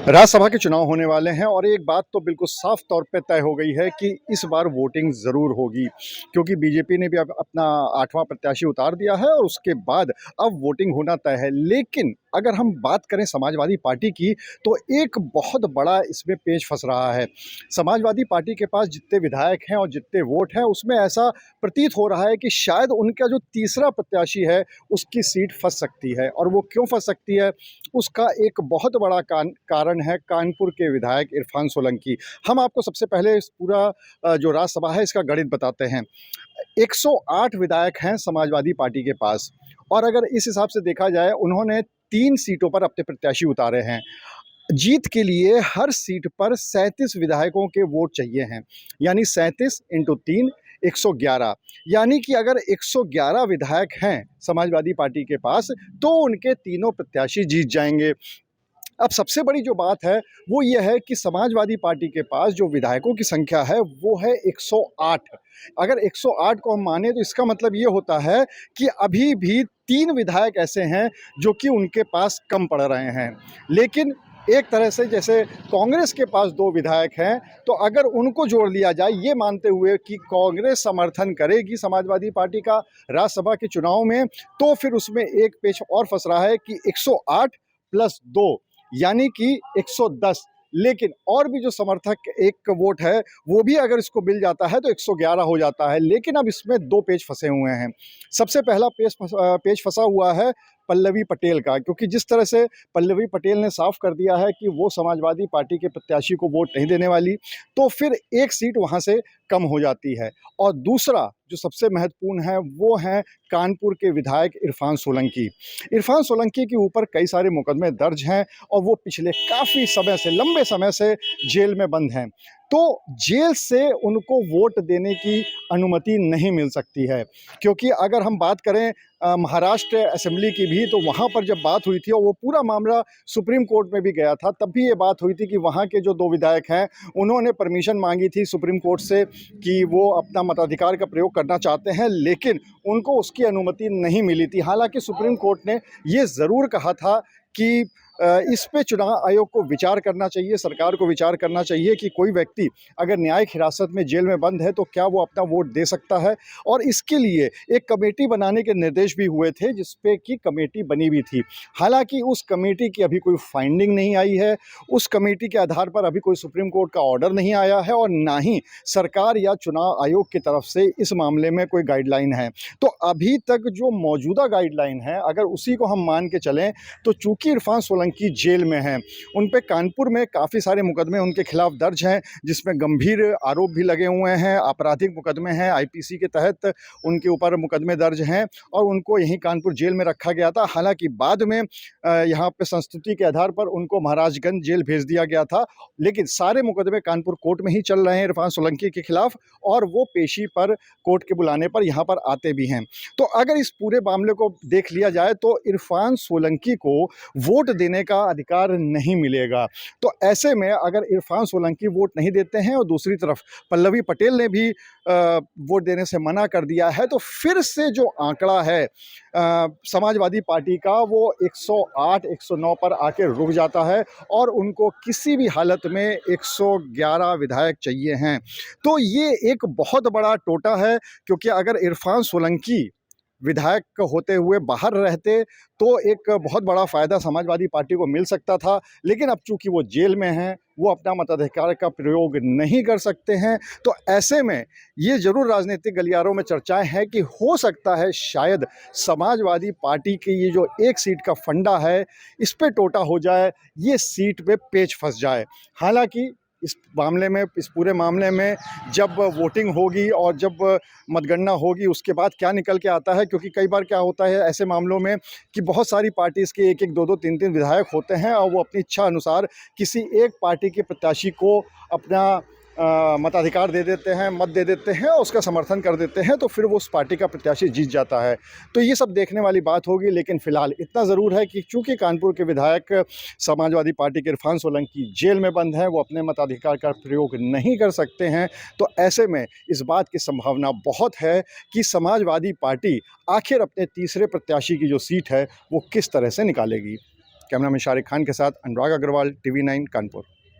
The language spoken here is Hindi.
राज्यसभा के चुनाव होने वाले हैं और एक बात तो बिल्कुल साफ तौर पे तय हो गई है कि इस बार वोटिंग ज़रूर होगी, क्योंकि बीजेपी ने भी अब अपना 8वां प्रत्याशी उतार दिया है और उसके बाद अब वोटिंग होना तय है। लेकिन अगर हम बात करें समाजवादी पार्टी की, तो एक बहुत बड़ा इसमें पेच फंस रहा है। समाजवादी पार्टी के पास जितने विधायक हैं और जितने वोट हैं, उसमें ऐसा प्रतीत हो रहा है कि शायद उनका जो तीसरा प्रत्याशी है, उसकी सीट फंस सकती है। और वो क्यों फंस सकती है, उसका एक बहुत बड़ा कारण है कानपुर के विधायक इरफान सोलंकी। हम आपको सबसे पहले इस पूरा जो राज्यसभा है इसका गणित बताते हैं। 108 विधायक हैं समाजवादी पार्टी के पास, और अगर इस हिसाब से देखा जाए, उन्होंने 3 सीटों पर अपने प्रत्याशी उतारे हैं। जीत के लिए हर सीट पर 37 विधायकों के वोट चाहिए हैं, यानी 37 इंटू 3 111। यानी कि अगर 111 विधायक हैं समाजवादी पार्टी के पास, तो उनके तीनों प्रत्याशी जीत जाएंगे। अब सबसे बड़ी जो बात है वो ये है कि समाजवादी पार्टी के पास जो विधायकों की संख्या है वो है 108। अगर 108 को हम माने तो इसका मतलब ये होता है कि अभी भी 3 विधायक ऐसे हैं जो कि उनके पास कम पड़ रहे हैं। लेकिन एक तरह से जैसे कांग्रेस के पास 2 विधायक हैं, तो अगर उनको जोड़ लिया जाए, ये मानते हुए कि कांग्रेस समर्थन करेगी समाजवादी पार्टी का राज्यसभा के चुनाव में, तो फिर उसमें एक पेच और फंस रहा है कि 108 प्लस 2 यानी कि 110। लेकिन और भी जो समर्थक एक वोट है, वो भी अगर इसको मिल जाता है तो 111 हो जाता है। लेकिन अब इसमें 2 पेच फंसे हुए हैं। सबसे पहला पेच फंसा हुआ है पल्लवी पटेल का, क्योंकि जिस तरह से पल्लवी पटेल ने साफ कर दिया है कि वो समाजवादी पार्टी के प्रत्याशी को वोट नहीं देने वाली, तो फिर एक सीट वहाँ से कम हो जाती है। और दूसरा जो सबसे महत्वपूर्ण है वो है कानपुर के विधायक इरफान सोलंकी। इरफान सोलंकी के ऊपर कई सारे मुकदमे दर्ज हैं और वो पिछले काफ़ी समय से, लंबे समय से जेल में बंद हैं। तो जेल से उनको वोट देने की अनुमति नहीं मिल सकती है, क्योंकि अगर हम बात करें महाराष्ट्र असेंबली की भी, तो वहाँ पर जब बात हुई थी और वो पूरा मामला सुप्रीम कोर्ट में भी गया था, तब भी ये बात हुई थी कि वहाँ के जो 2 विधायक हैं, उन्होंने परमिशन मांगी थी सुप्रीम कोर्ट से कि वो अपना मताधिकार का प्रयोग करना चाहते हैं, लेकिन उनको उसकी अनुमति नहीं मिली थी। हालांकि सुप्रीम कोर्ट ने ये ज़रूर कहा था कि इस पे चुनाव आयोग को विचार करना चाहिए, सरकार को विचार करना चाहिए कि कोई व्यक्ति अगर न्यायिक हिरासत में जेल में बंद है तो क्या वो अपना वोट दे सकता है। और इसके लिए एक कमेटी बनाने के निर्देश भी हुए थे, जिस पे कि कमेटी बनी भी थी। हालांकि उस कमेटी की अभी कोई फाइंडिंग नहीं आई है, उस कमेटी के आधार पर अभी कोई सुप्रीम कोर्ट का ऑर्डर नहीं आया है, और ना ही सरकार या चुनाव आयोग की तरफ से इस मामले में कोई गाइडलाइन है। तो अभी तक जो मौजूदा गाइडलाइन है, अगर उसी को हम मान के चलें, तो चूंकि इरफान सोलंकी जेल में हैं, उन पे कानपुर में काफ़ी सारे मुकदमे उनके खिलाफ दर्ज हैं, जिसमें गंभीर आरोप भी लगे हुए हैं, आपराधिक मुकदमे हैं, आईपीसी के तहत उनके ऊपर मुकदमे दर्ज हैं, और उनको यहीं कानपुर जेल में रखा गया था। हालांकि बाद में यहाँ पे संस्तुति के आधार पर उनको महाराजगंज जेल भेज दिया गया था। लेकिन सारे मुकदमे कानपुर कोर्ट में ही चल रहे हैं इरफान सोलंकी के खिलाफ, और वो पेशी पर कोर्ट के बुलाने पर यहाँ पर आते भी हैं। तो अगर इस पूरे मामले को देख लिया जाए, तो इरफान सोलंकी को वोट देने का अधिकार नहीं मिलेगा। तो ऐसे में अगर इरफान सोलंकी वोट नहीं देते हैं और दूसरी तरफ पल्लवी पटेल ने भी वोट देने से मना कर दिया है, तो फिर से जो आंकड़ा है समाजवादी पार्टी का, वो 108 109 पर आके रुक जाता है, और उनको किसी भी हालत में 111 विधायक चाहिए हैं। तो ये एक बहुत बड़ा टोटा है, क्योंकि अगर इरफान सोलंकी विधायक होते हुए बाहर रहते, तो एक बहुत बड़ा फ़ायदा समाजवादी पार्टी को मिल सकता था। लेकिन अब चूंकि वो जेल में हैं, वो अपना मताधिकार का प्रयोग नहीं कर सकते हैं, तो ऐसे में ये ज़रूर राजनीतिक गलियारों में चर्चाएं हैं कि हो सकता है शायद समाजवादी पार्टी की ये जो एक सीट का फंडा है, इस पे टोटा हो जाए, ये सीट पे पेच फंस जाए। हालांकि इस पूरे मामले में जब वोटिंग होगी और जब मतगणना होगी, उसके बाद क्या निकल के आता है, क्योंकि कई बार क्या होता है ऐसे मामलों में कि बहुत सारी पार्टीज़ के 1-1 2-2 3-3 विधायक होते हैं, और वो अपनी इच्छा अनुसार किसी एक पार्टी के प्रत्याशी को अपना मताधिकार दे देते हैं, मत दे देते हैं और उसका समर्थन कर देते हैं, तो फिर वो उस पार्टी का प्रत्याशी जीत जाता है। तो ये सब देखने वाली बात होगी। लेकिन फ़िलहाल इतना ज़रूर है कि चूँकि कानपुर के विधायक समाजवादी पार्टी के इरफान सोलंकी जेल में बंद हैं, वो अपने मताधिकार का प्रयोग नहीं कर सकते हैं, तो ऐसे में इस बात की संभावना बहुत है कि समाजवादी पार्टी आखिर अपने तीसरे प्रत्याशी की जो सीट है, वो किस तरह से निकालेगी। कैमरामैन शारिक खान के साथ अनुराग अग्रवाल, TV9 कानपुर।